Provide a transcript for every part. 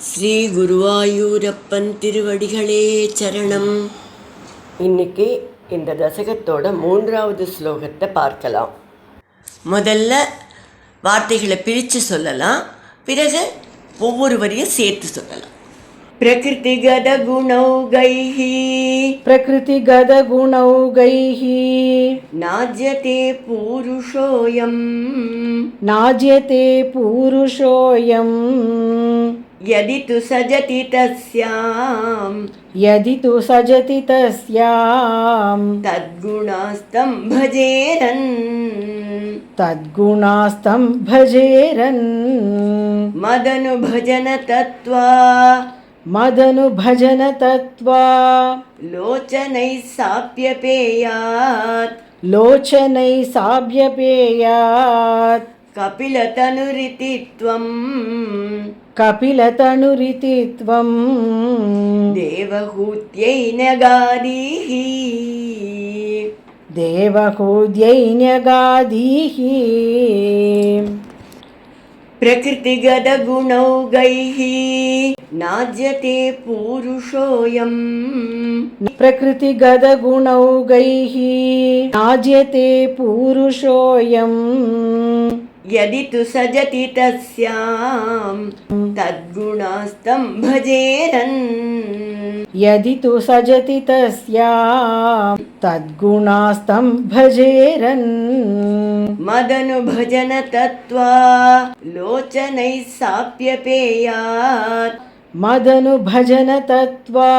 ஸ்ரீ குருவாயூரப்பன் திருவடிகளே சரணம். இன்னைக்கு இந்த தசகத்தோட 3வது ஸ்லோகத்தை பார்க்கலாம். முதல்ல வார்த்தைகளை பிரித்து சொல்லலாம், பிறகு ஒவ்வொரு வரியும் சேர்த்து சொல்லலாம். பிரகிருதிகத குணௌகைஹி பிரகிருதிகத குணௌகைஹி நாஜ்யதே பூருஷோயம் நாஜ்யதே பூருஷோயம் யதி து சஜதி தஸ்யாம் யதி து சஜதி தஸ்யாம் தத்குணாஸ்தம் பஜேரன் தத்குணாஸ்தம் பஜேரன் மதனுபஜன தத்வா மதனுபஜன தத்வா லோச்சனை சாப்யபேயாத் லோச்சனை சாப்யபேயாத் கபிலதனுரிதித்வம் கபிலதனுரிதித்வம் தேவஹூத்யை நகாதீஹி தேவஹூத்யை ஞகாதீஹி பிரகிருதிகத குணௌகைஹி நாஜ்யதே பூருஷோயம் பிரகிருதிகத குணௌகைஹி நாஜ்யதே பூருஷோயம் யதி து சஜதி தஸ்யாம் தத்குணாஸ்தம் பஜேரன் யதி து சஜதி தஸ்யாம் தத்குணாஸ்தம் பஜேரன் மதனுபஜன தத்வா லோச்சனை சாப்யபேயாத் மதனுபஜன தத்வா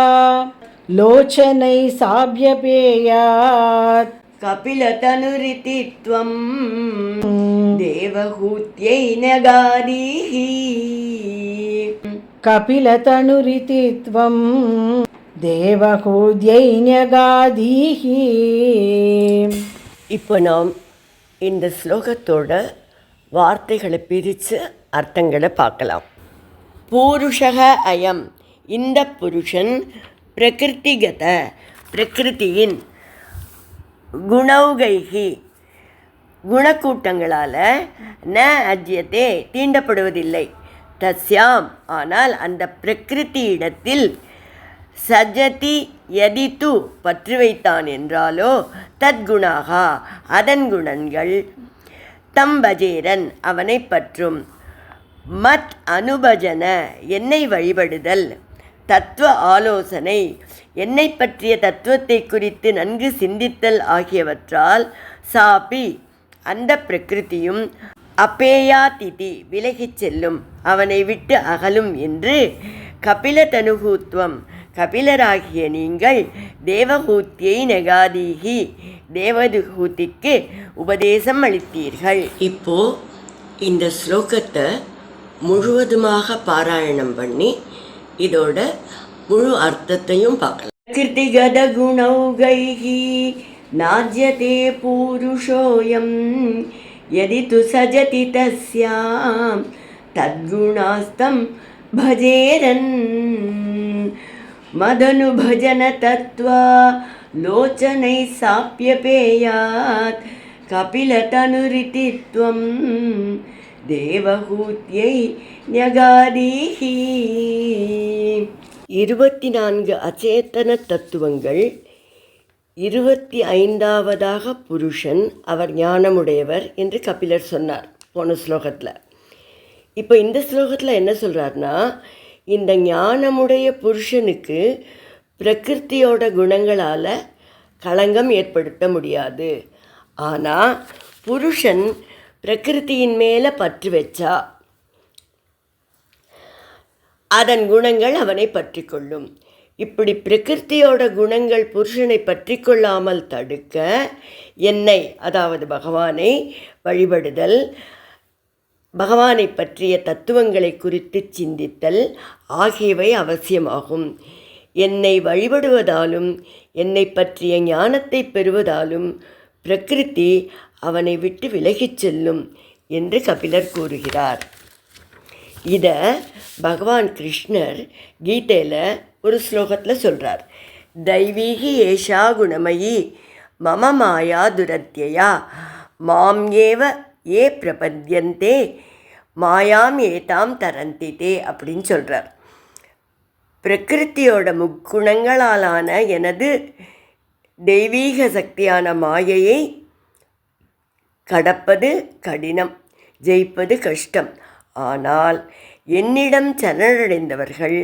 லோச்சனை சாப்யபேயாத் கபிலதனுரிதித்வம் தேவஹூத்யை நகாதீஹி கபிலதனுரிதித்வம் தேவஹூத்யை ஞகாதீஹி. இப்போ நாம் இந்த ஸ்லோகத்தோட வார்த்தைகளை பிரித்து அர்த்தங்களை பார்க்கலாம். பூருஷக அயம், இந்த புருஷன், பிரகிருதிகத, பிரகிருதியின், குணௌகைகி, குணக்கூட்டங்களால், ந அஜ்யத்தே, தீண்டப்படுவதில்லை, தஸ்யாம், ஆனால் அந்த பிரகிருதி இடத்தில், சஜதி யதித்து, பற்று வைத்தான் என்றாலோ, தத்குணாகா, அதன் குணங்கள், தம்பஜேரன், அவனை பற்றும், மத் அனுபஜன, என்னை வழிபடுதல், தத்துவ ஆலோசனை, என்னை பற்றிய தத்துவத்தை குறித்து நன்கு சிந்தித்தல் ஆகியவற்றால், சாபி, அந்த பிரகிருதியும், அப்பேயாதிதி, விலகிச் செல்லும், அவனை விட்டு அகலும் என்று, கபிலதனுகூத்வம், கபிலராகிய நீங்கள், தேவஹூத்தியை நகாதீகி, தேவதுகூத்திக்கு உபதேசம் அளித்தீர்கள். இப்போ இந்த ஸ்லோகத்தை முழுவதுமாக பாராயணம் பண்ணி இதோட முழு அர்த்தத்தையும் பார்க்கலாம். பிரகிருதிகத குணௌகைஹி நாஜ்யதே பூருஷோயம் யதி து சஜதி தஸ்யாம் தத்குணாஸ்தம் பஜேரன் மதனுபஜன தத்வா லோச்சனை சாப்யபேயாத் கபிலதனுரிதித்வம் தேவஹூத்யை ஞகாதீஹி. 24 அச்சேதன தத்துவங்கள், 25வதாக புருஷன், அவர் ஞானமுடையவர் என்று கபிலர் சொன்னார் போன ஸ்லோகத்தில். இப்போ இந்த ஸ்லோகத்தில் என்ன சொல்கிறார்னா, இந்த ஞானமுடைய புருஷனுக்கு பிரகிருத்தியோட குணங்களால் களங்கம் ஏற்படுத்த முடியாது. ஆனால் புருஷன் பிரகிருத்தியின் மேலே பற்று வச்சா அதன் குணங்கள் அவனை பற்றி கொள்ளும். இப்படி பிரகிருத்தியோட குணங்கள் புருஷனை பற்றி கொள்ளாமல் தடுக்க என்னை, அதாவது பகவானை வழிபடுதல், பகவானை பற்றிய தத்துவங்களை குறித்து சிந்தித்தல் ஆகியவை அவசியமாகும். என்னை வழிபடுவதாலும் என்னை பற்றிய ஞானத்தை பெறுவதாலும் பிரகிருதி அவனை விட்டு விலகிச் செல்லும் என்று கபிலர் கூறுகிறார். இதை பகவான் கிருஷ்ணர் கீதையில் ஒரு ஸ்லோகத்தில் சொல்கிறார். தைவீகி ஏஷா குணமயி மம மாயா துரத்யயா மாம் ஏவ ஏ பிரபத்யந்தே மாயாம் ஏதாம் தரந்திதே அப்படின்னு சொல்கிறார். பிரகிருத்தியோட முக்குணங்களாலான எனது தெய்வீக சக்தியான மாயையை கடப்பது கடினம், ஜெயிப்பது கஷ்டம். ஆனால் என்னிடம் சரணடைந்தவர்கள்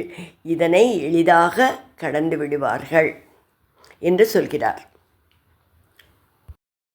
இதனை எளிதாக கடந்து விடுவார்கள் என்று சொல்கிறார்.